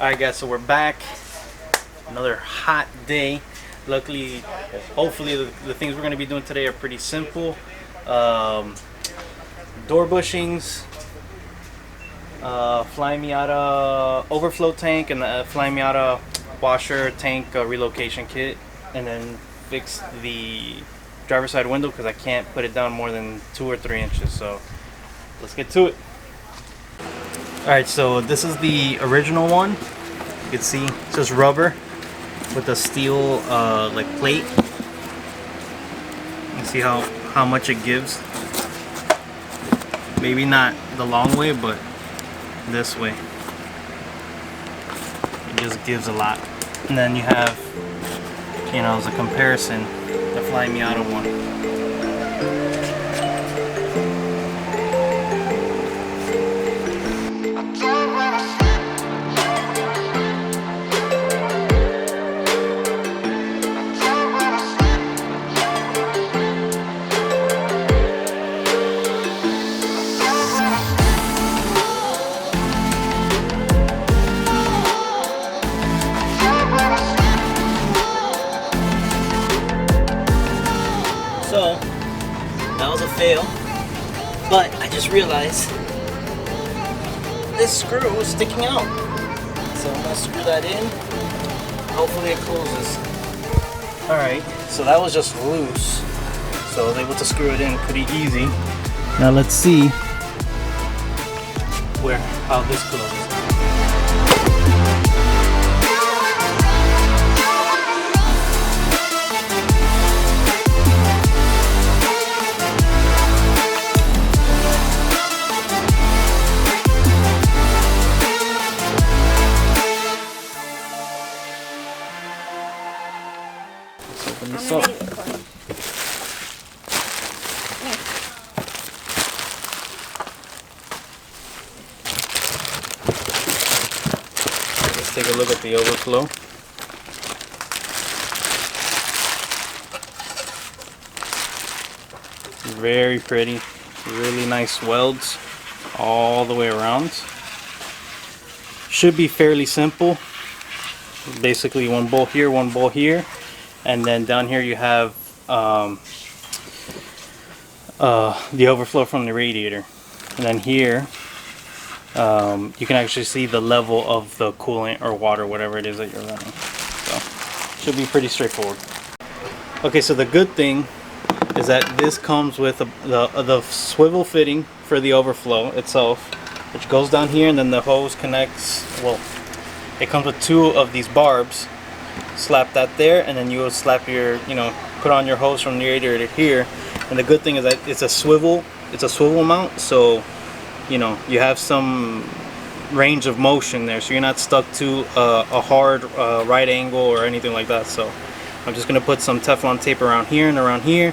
Alright guys, so we're back. Another hot day. Luckily, hopefully the things we're going to be doing today are pretty simple. Door bushings, Flyin Miata Overflow Tank, and the Flyin Miata washer tank relocation kit. And then fix the driver's side window because I can't put it down more than 2 or 3 inches. So let's get to it. Alright, so this is the original one. You can see it's just rubber with a steel like plate. You can see how much it gives. Maybe not the long way, but this way. It just gives a lot. And then you have, you know, as a comparison, the Flyin Miata one. So, that was a fail, but I just realized this screw is sticking out. So I'm gonna screw that in. Hopefully it closes. Alright, so that was just loose. So I was able to screw it in pretty easy. Now let's see how this closes. So, let's take a look at the overflow. Very pretty, really nice welds all the way around. Should be fairly simple. Basically one bolt here, one bolt here. And then down here you have the overflow from the radiator. And then here you can actually see the level of the coolant or water, whatever it is that you're running. So should be pretty straightforward. Okay, so the good thing is that this comes with the swivel fitting for the overflow itself, which goes down here, and then the hose connects. Well, it comes with 2 of these barbs. Slap that there, and then you will slap your, put on your hose from the radiator here. And the good thing is that it's a swivel mount, so you have some range of motion there, so you're not stuck to a hard right angle or anything like that. So I'm just gonna put some Teflon tape around here and around here,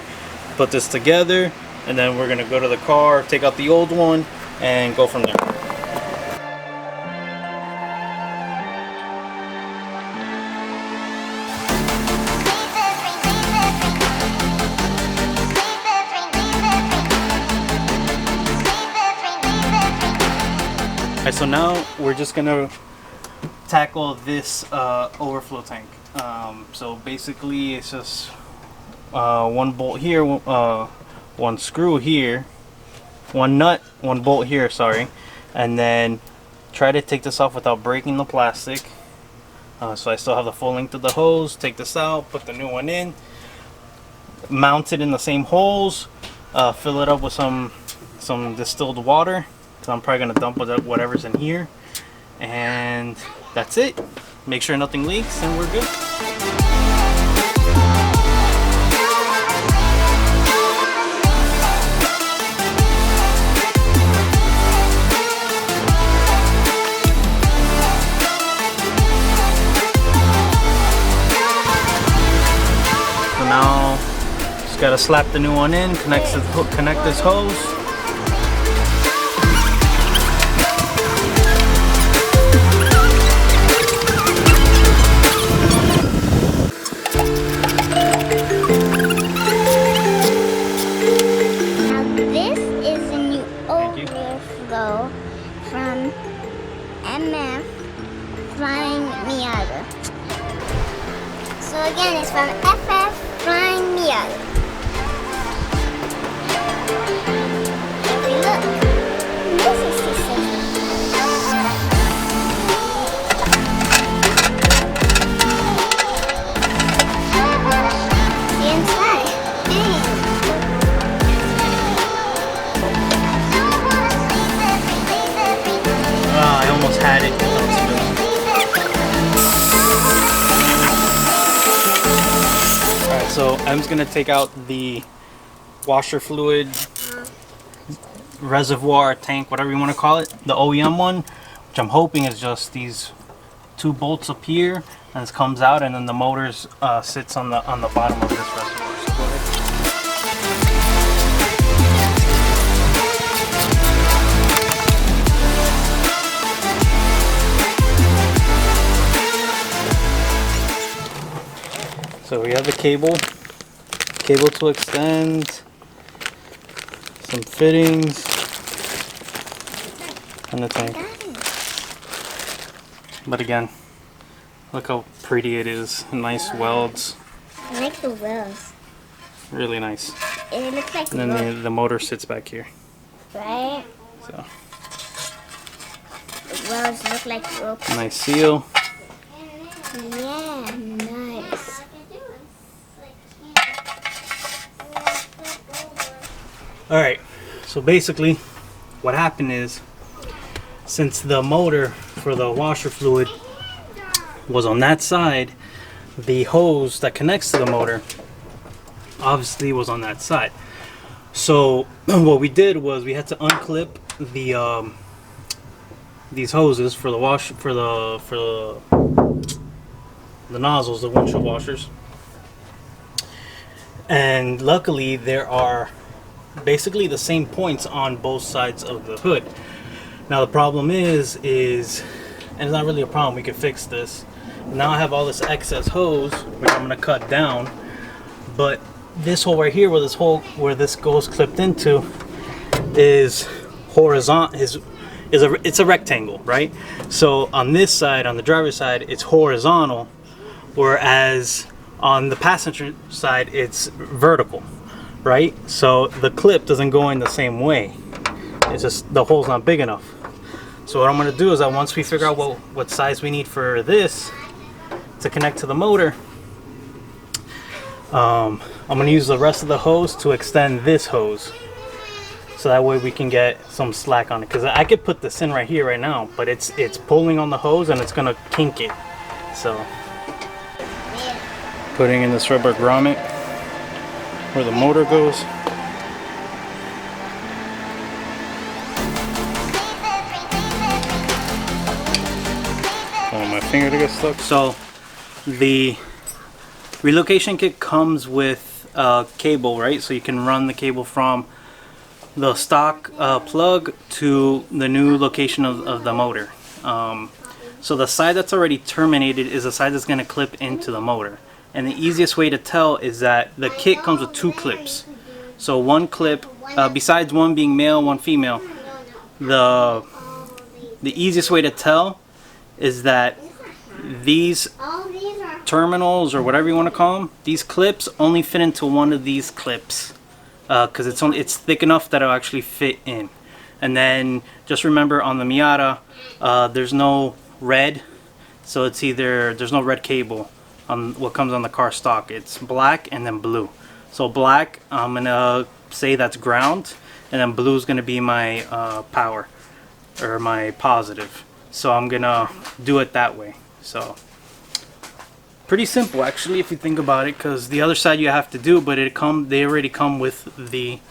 put this together, and then we're gonna go to the car, take out the old one, and go from there. So now we're just gonna tackle this overflow tank. So basically it's just one bolt here, one screw here, one nut, one bolt here, sorry, and then try to take this off without breaking the plastic. So I still have the full length of the hose. Take this out, put the new one in, mount it in the same holes, fill it up with some distilled water. So I'm probably gonna dump whatever's in here, and that's it. Make sure nothing leaks, and we're good. So now just gotta slap the new one in, connect this hose. Overflow from MR. Flyin Miata. So again, it's from Flyin Miata. If you look, this is the same. The inside. I almost had it. Alright, so I'm just gonna take out the washer fluid reservoir tank, whatever you want to call it, the OEM one, which I'm hoping is just these 2 bolts up here, and this comes out, and then the motors sits on the bottom of this reservoir. So go ahead. So we have the cable to extend, some fittings, and the tank. But again, look how pretty it is. Nice welds. I like the welds. Really nice. It looks like and then the motor sits back here. Right? So. The welds look like rope. Nice seal. Yeah, nice. Alright, so basically what happened is, since the motor for the washer fluid was on that side, the hose that connects to the motor obviously was on that side. So what we did was we had to unclip the these hoses for the the nozzles, the windshield washers. And luckily there are basically the same points on both sides of the hood. Now the problem is and it's not really a problem, we can fix this. Now I have all this excess hose, which I'm gonna cut down, but this hole right here, where this goes clipped into, is horizontal. It's a rectangle, right? So on this side, on the driver's side, it's horizontal, whereas on the passenger side, it's vertical, right? So the clip doesn't go in the same way. It's just the hole's not big enough. So what I'm going to do is that once we figure out what size we need for this to connect to the motor, I'm going to use the rest of the hose to extend this hose, so that way we can get some slack on it. Because I could put this in right here right now, but it's pulling on the hose and it's going to kink it. So putting in this rubber grommet where the motor goes. Oh, my finger to get stuck. So the relocation kit comes with a cable, right? So you can run the cable from the stock plug to the new location of the motor. So the side that's already terminated is the side that's going to clip into the motor. And the easiest way to tell is that the kit comes with 2 clips. So one clip, besides one being male, one female, the easiest way to tell is that these terminals, or whatever you want to call them, these clips only fit into one of these clips, because it's thick enough that it'll actually fit in. And then just remember, on the Miata, there's no red, so it's either there's no red cable on what comes on the car stock. It's black and then blue. So black, I'm gonna say that's ground, and then blue is gonna be my power, or my positive. So I'm gonna do it that way. So pretty simple actually, if you think about it, because the other side you have to do, but they already come with the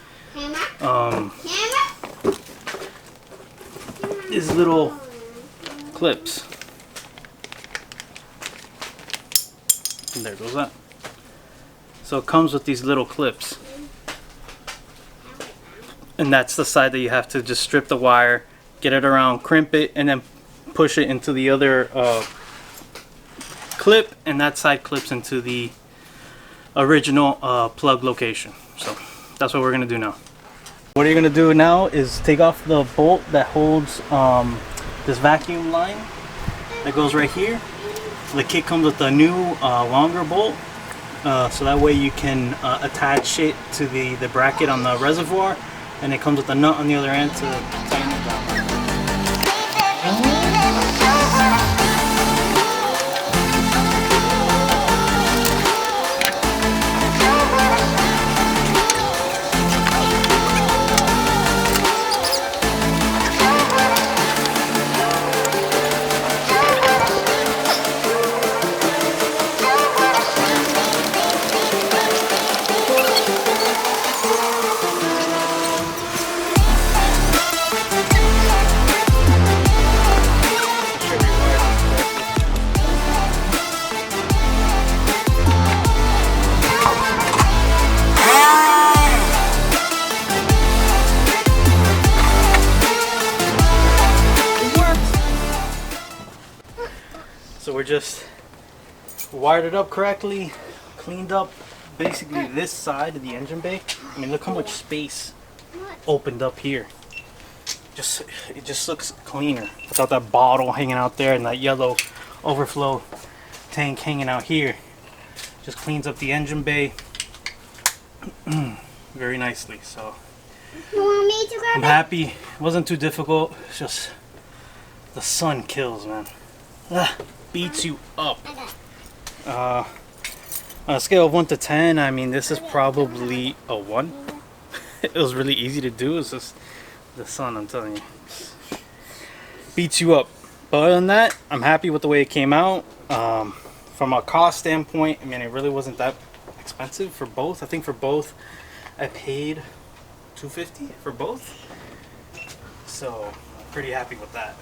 these little clips. And there goes that. So it comes with these little clips, and that's the side that you have to just strip the wire, get it around, crimp it, and then push it into the other clip, and that side clips into the original plug location. So that's what we're gonna do now. What you're gonna do now is take off the bolt that holds this vacuum line that goes right here. the kit comes with a new longer bolt, so that way you can attach it to the bracket on the reservoir, and it comes with a nut on the other end to tighten it down. So we're just wired it up correctly, cleaned up basically this side of the engine bay. I mean, look how much space opened up here. It just looks cleaner without that bottle hanging out there and that yellow overflow tank hanging out here. Just cleans up the engine bay very nicely. So You want me to grab I'm happy. It wasn't too difficult. It's just the sun kills, man. Beats you up. On a scale of 1 to 10, I mean, this is probably a 1. It was really easy to do. It's just the sun, I'm telling you, beats you up. But other than that, I'm happy with the way it came out. From a cost standpoint, I mean, it really wasn't that expensive for both. I think for both, I paid $250 for both. So I'm pretty happy with that.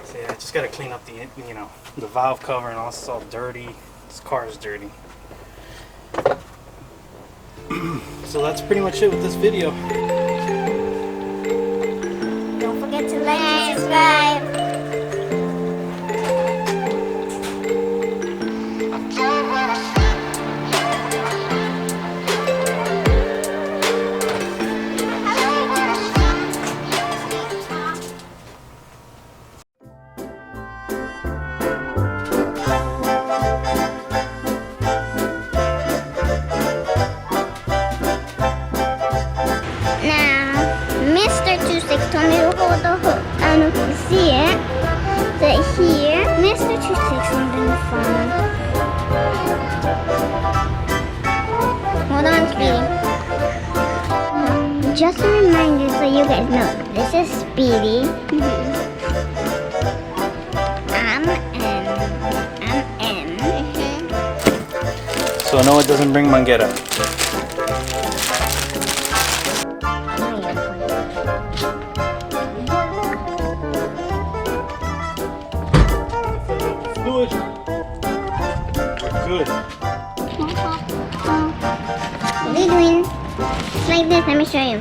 So yeah, I just gotta clean up the valve cover and all. It's all dirty. This car is dirty. So that's pretty much it with this video. Don't forget to like and subscribe. Mr.TwoSix told me to hold the hook. I don't know if you can see it. But here, Mr.TwoSix on the phone. Hold on, Speedy. Just a reminder so you guys know, this is Speedy. I'm M. So no, it doesn't bring Manguera. Good. What are you doing? It's like this, let me show you.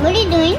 What are you doing?